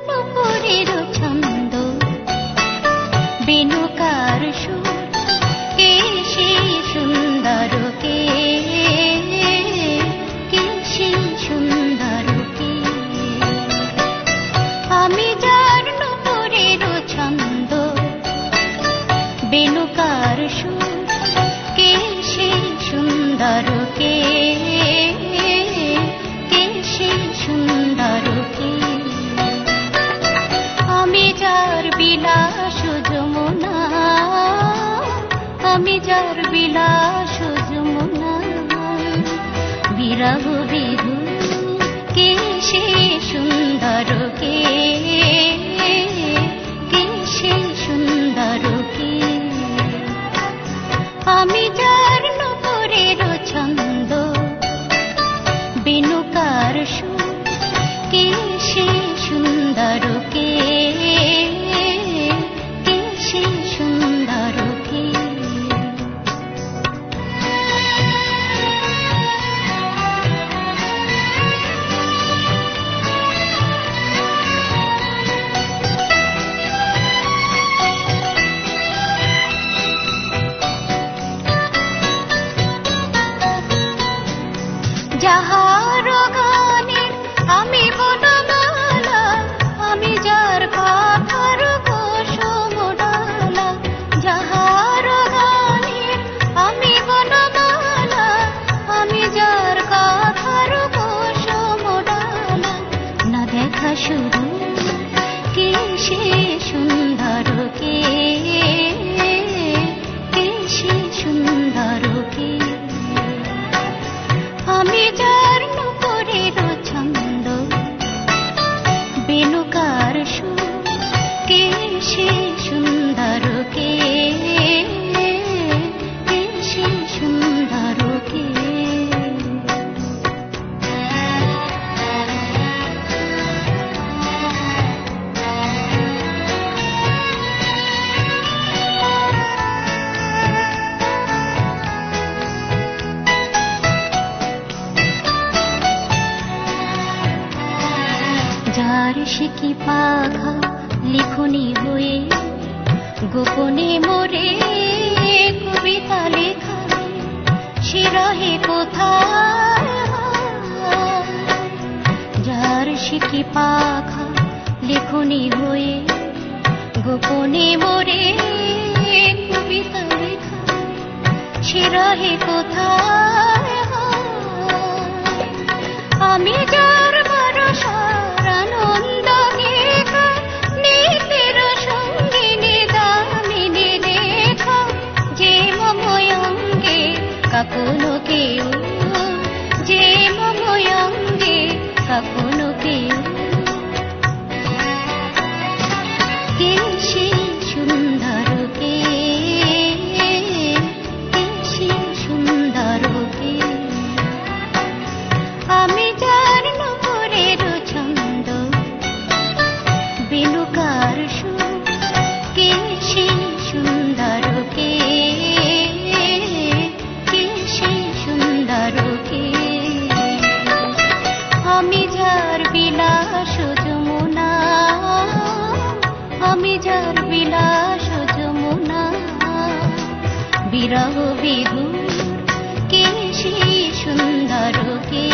নুপুরের ছন্দ বেনুকার সুর কে সে সুন্দর কে সে সুন্দর কে আমি যার নুপুরের ছন্দ বেনুকার সুর কে সে সুন্দর কে সে সুন্দর কে আমি যার বিলাস যমুনা আমি যার বিলাস যমুনা বিরহ বিধু কে সে সুন্দর কে সে সুন্দর কে আমি যার নুপুরের ছন্দ বেনুকার সুর কে সে সুন্দর কে সে সুন্দর কে যাহার গানে আমি বনমালা আমি যার কথার কুসুমডালা যাহার গানে আমি বনমালা আমি যার কথার কুসুমডালা না দেখা শুরু কে সে সুন্দর কে সে সুন্দর কে আমি যার নুপুরের ছন্দ বেনুকার সুর কে সে সুন্দর কে সে সুন্দর কে যার শিকি পাখা লিখনি হয়ে গোপনে মোরে কবিতা লেখা সে রহে কোথায় যার শিকি পাখা লিখনি হয়ে গোপনে মোরে কবিতা লেখা সে রহে কোথায় আমি যার ভরসার আনন্দ নিতের সঙ্গিনী দামিনী রেখা যে মময়ঙ্গে কখনো কেউ যে মময়ঙ্গে কখনো কেউ কে সে সুন্দর কে সে সুন্দর কে আমি যার নুপুরের ছন্দ বেনুকার সুর কে সে সুন্দর কে সে সুন্দর কে আমি যার বিলাস যমুনা আমি যার বিলাস যমুনা বিরহ বিধু কে সে সুন্দর কে